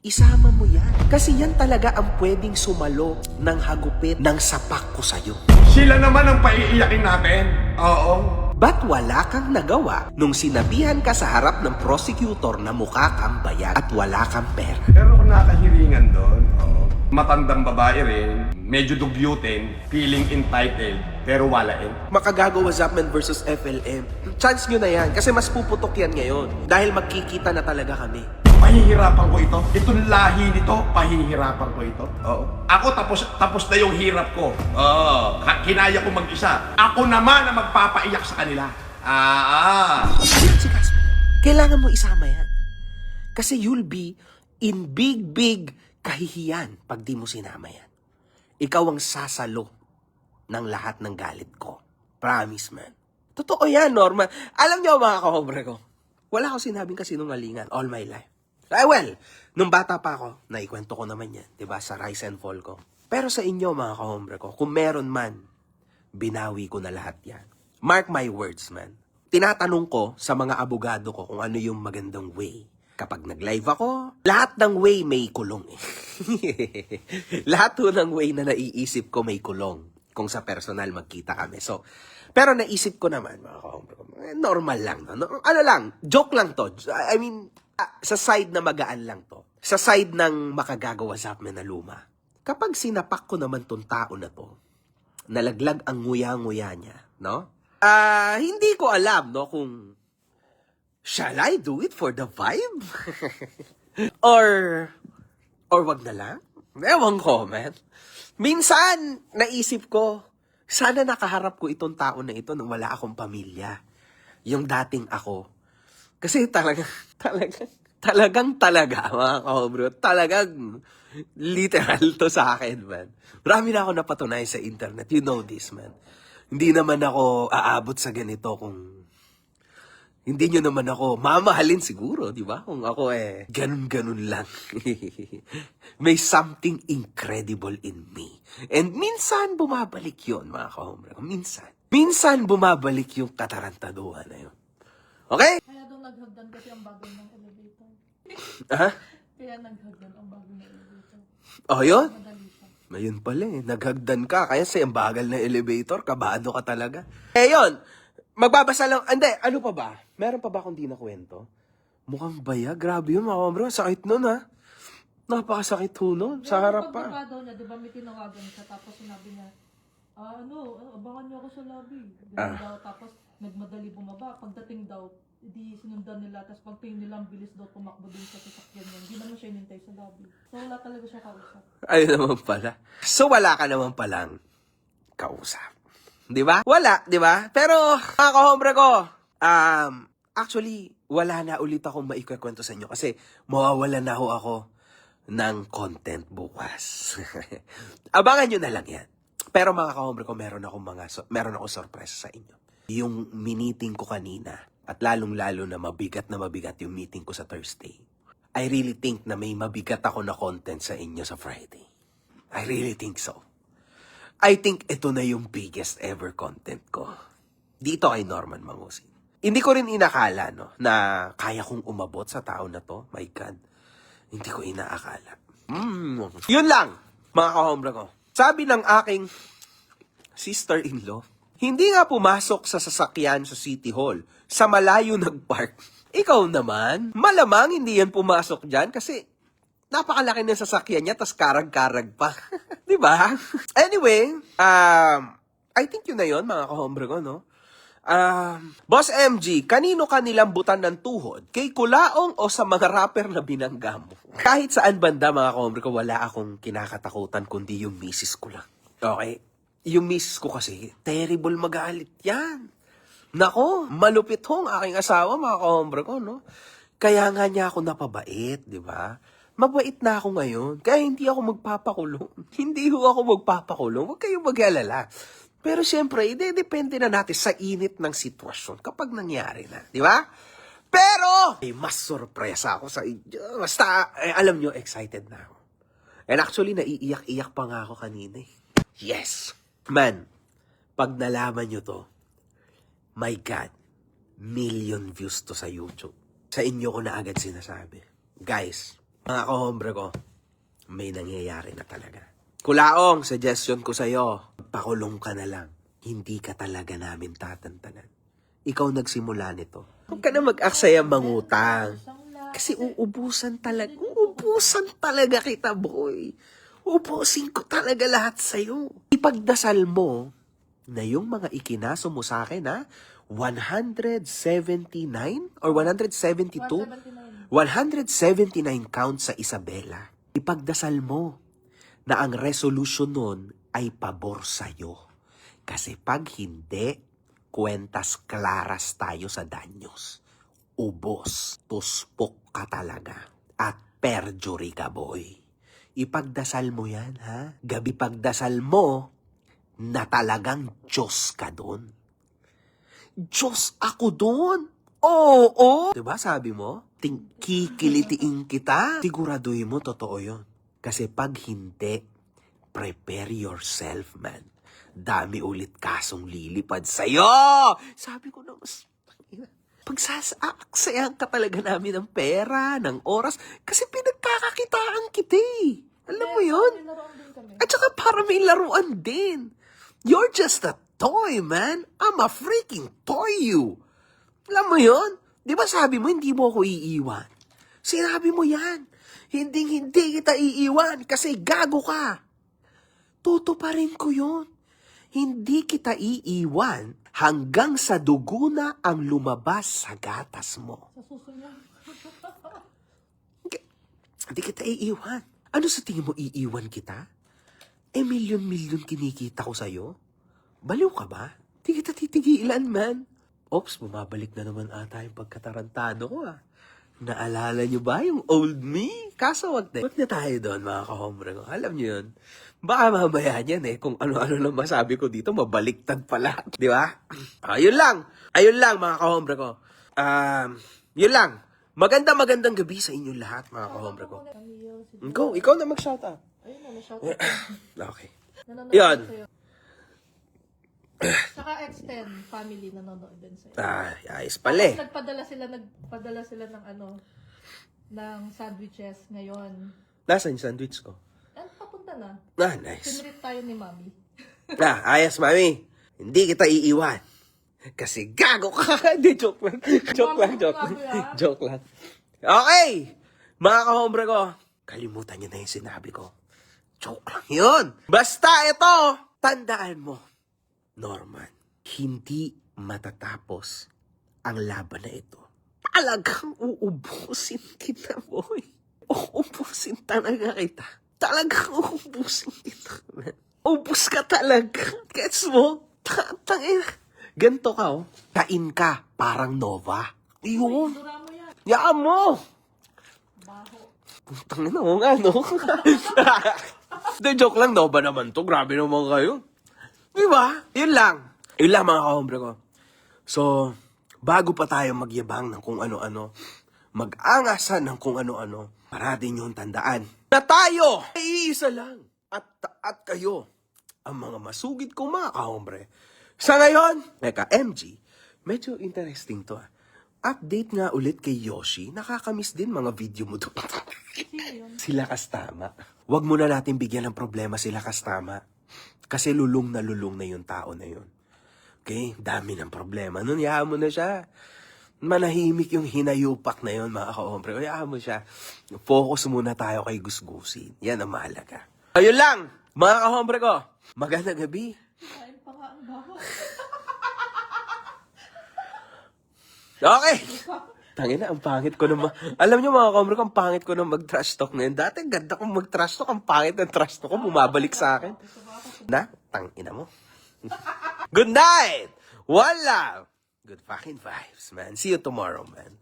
Isama mo yan. Kasi yan talaga ang pwedeng sumalo ng hagupit ng sapak ko sa'yo. Sila naman ang paiiyakin natin. Oo. Ba't wala kang nagawa nung sinabihan ka sa harap ng prosecutor na mukha kang bayad at wala kang pera? Pero kung nakahiringan doon, oo. Matandang babae rin, medyo dugyutin, feeling entitled, pero walain. Makagagawa Zapman versus FLM. Chance nyo na yan kasi mas puputok yan ngayon dahil magkikita na talaga kami. Pahihirapan ko ito. Itong lahi nito, pahihirapan ko ito. Oo. Ako tapos na yung hirap ko. Oo. Kinaya ko mag-isa. Ako naman ang magpapaiyak sa kanila. Yan si Casper. Kailangan mo isama yan. Kasi you'll be in big kahihiyan pag di mo sinama yan. Ikaw ang sasalo ng lahat ng galit ko. Promise, man. Totoo yan, Norma. Alam niyo mga kahobre ko, wala akong sinabing kasinungalingan all my life. Well, nung bata pa ako, naikwento ko naman yan, diba, sa Rise and Fall ko. Pero sa inyo, mga kahombre ko, kung meron man, binawi ko na lahat yan. Mark my words, man. Tinatanong ko sa mga abogado ko kung ano yung magandang way. Kapag nag-live ako, lahat ng way may kulong eh. Lahat ng way na naiisip ko may kulong kung sa personal magkita kami. So, pero naisip ko naman, mga kahombre ko, normal lang. No? Ano lang, joke lang to. I mean, sa side na magaan lang to. Sa side ng makagagawa Zapman na luma. Kapag sinapak ko naman tong tao na to, nalaglag ang nguya-nguya niya, no? Hindi ko alam, no, kung shall I do it for the vibe? or wag na lang? Ewan ko, man. Minsan, naisip ko, sana nakaharap ko itong tao na ito nang wala akong pamilya. Yung dating ako. Kasi talagang, mga kahobro, talagang literal to sa akin, man. Marami na ako napatunay sa internet. You know this, man. Hindi naman ako aabot sa ganito kung hindi nyo naman ako mamahalin siguro, di ba? Kung ako ganun-ganun lang. May something incredible in me. And minsan bumabalik yun, mga kahobro. Minsan bumabalik yung katarantaduhan na yun. Okay? Kaya doon naghagdan kasi ang bagay ng elevator. Ha? Kaya naghagdan ang bagay ng elevator. Oh, yun? Madali siya. Ayun pala naghagdan ka. Kaya sa bagal na elevator, kabado ka talaga. Yun. Magbabasa lang. Hindi, ano pa ba? Meron pa ba akong di nakwento? Mukhang baya. Grabe yun, mga bro. Sakit nun, ha? Napakasakit ho nun. Sa harap pa. Pagbaba daw niya, di ba may tinawagan siya, tapos sinabi niya, abangan niyo ako sa lobby. Ganun daw, tapos nagmadali bumaba. Pagdating daw, di sinundan nila, tapos pagtingin nila, ang bilis daw tumakbo din sa sasakyan niya. Hindi naman siya inintay sa lobby. So wala talaga siya kausap. Ayun naman pala. So wala ka naman palang kausap. Di ba? Wala, di ba? Pero, mga kahombre ko, actually, wala na ulit akong maikukwento sa inyo kasi mawawala na ako ng content bukas. Abangan nyo na lang yan. Pero mga kahombre ko, meron akong sorpresa sa inyo. Yung meeting ko kanina, at lalong-lalo na mabigat yung meeting ko sa Thursday. I really think na may mabigat ako na content sa inyo sa Friday. I really think so. I think ito na yung biggest ever content ko. Dito kay Norman Mangusin. Hindi ko rin inakala, no, na kaya kong umabot sa tao na to. My God. Hindi ko inaakala. Yun lang, mga kahombre ko. Sabi ng aking sister-in-law, hindi nga pumasok sa sasakyan sa City Hall. Sa malayo nagpark. Ikaw naman, malamang hindi yan pumasok dyan kasi napakalaki ng sasakyan niya, tas karag-karag pa. Di ba? Anyway, I think yun na yun, mga kahombre ko, no? Boss MG, kanino ka nilambutan ng tuhod? Kay Kulaong o sa mga rapper na binangga mo? Kahit saan banda, mga kahombre ko, wala akong kinakatakutan kundi yung misis ko lang. Okay? Yung misis ko kasi, terrible magalit yan. Nako, malupit hong aking asawa, mga kahombre ko, no? Kaya nga niya ako napabait, di ba? Mabait na ako ngayon, kaya hindi ako magpapakulong. Hindi ho ako magpapakulong, huwag kayong mag-alala. Pero siyempre, depende na natin sa init ng sitwasyon kapag nangyari na, di ba? Pero, mas sorpresa ako sa inyo. Basta, alam nyo, excited na ako. And actually, naiiyak-iyak pa nga ako kanina. Yes! Man, pag nalaman nyo to, my God, million views to sa YouTube. Sa inyo ko na agad sinasabi. Guys, Mga kahombre ko, may nangyayari na talaga. Kulaong, suggestion ko sa'yo, pakulong ka na lang. Hindi ka talaga namin tatantanan. Ikaw nagsimula nito. Huwag ka na mag-aksaya mangutang. Kasi uubusan talaga kita, boy. Ubusin ko talaga lahat sa'yo. Ipagdasal mo na yung mga ikinaso mo sa akin, ha? 179 or 172? 179 counts sa Isabela. Ipagdasal mo na ang resolution nun ay pabor sa'yo. Kasi pag hindi, kwentas klaras tayo sa danyos. Ubos, tuspok ka talaga. At perjury ka, boy. Ipagdasal mo yan, ha? Gabi pagdasal mo na talagang Diyos ka doon. Diyos ako doon. Oo. Diba sabi mo? Kikilitiin kita. Siguraduhin mo totoo yun. Kasi pag hindi, prepare yourself, man. Dami ulit kasong lilipad sa'yo. Sabi ko na mas... Pagsasaksayan ka talaga namin ng pera, ng oras. Kasi pinagkakakitaan kita eh. Alam mo yun? At saka para may laruan din. You're just a toy, man. I'm a freaking toy you. Alam mo yun? Di ba sabi mo, hindi mo ako iiwan? Sinabi mo yan. Hindi kita iiwan kasi gago ka. Tutuparin ko yun. Hindi kita iiwan hanggang sa dugo na ang lumabas sa gatas mo. Sa susunod. Hindi kita iiwan. Ano sa tingin mo iiwan kita? Milyon-milyon kinikita ko sa'yo? Baliw ka ba? Di kita titigilan, man. Oops, bumabalik na naman ata yung pagkatarantado ko, ah. Naalala nyo ba yung old me? Kaso wag na tayo doon, mga kahombre ko. Alam nyo yun? Baka mamaya yan kung ano-ano lang masabi ko dito, mabaliktad pala. Di ba? Ayun lang, mga kahombre ko. Yun lang. Magandang gabi sa inyo lahat, mga kahombre ko. Go, ikaw na mag-shout out. Ayun na, na-shout Okay. Nanonood Yun. din sa'yo. Saka X10 family nanonood din sa'yo. Ayos pala eh. Nagpadala sila ng ng sandwiches ngayon. Nasaan yung sandwich ko? Papunta na. Nice. Sinrit tayo ni Mami. Ayos, mami. Hindi kita iiwan. Kasi gago ka. Hindi, joke lang. Joke lang. Okay. Mga kahombre ko, kalimutan nyo na yung sinabi ko. Joke lang yun. Basta ito, tandaan mo, Norman, hindi matatapos ang laban na ito. Talagang uubusin kita, boy. Uubusin talaga kita. Talagang uubusin kita, man. Ubus ka talaga. Gets mo? Tangina. Ganto ka, oh. Kain ka, parang Nova. Yun. Dura mo yan. Yaan mo. Baho. Tangina mo nga, no? De, joke lang, Nova naman to. Grabe naman kayo. Diba? Yun lang. Yun lang, mga kahombre ko. So, bago pa tayo magyabang ng kung ano-ano, mag-angasan ng kung ano-ano, parati nyo tandaan na tayo ay iisa lang. At kayo, ang mga masugid kong mga kahombre. Sa ngayon, MG, medyo interesting to. Update nga ulit kay Yoshi. Nakakamiss din mga video mo doon. Sila Kastama. Huwag muna natin bigyan ng problema sila Kastama. Kasi lulong na yung tao na yun. Okay? Dami ng problema. Nun, yahan mo na siya. Manahimik yung hinayupak na yun, mga kahombre. O, yahan mo siya. Focus muna tayo kay Gusgusin. Yan ang mahalaga. Ayun lang, mga kahombre ko. Magandang gabi. Kain pa nga ang baho. Okay. Tangina, ang pangit ko naman. Alam niyo mga kahombre ko, ang pangit ko na mag-trash talk ngayon. Dati, ganda kong mag-trash talk. Ang pangit ng trash talk ko, bumabalik sa akin. Na, tangina mo. Good night! One love! Good fucking vibes, man. See you tomorrow, man.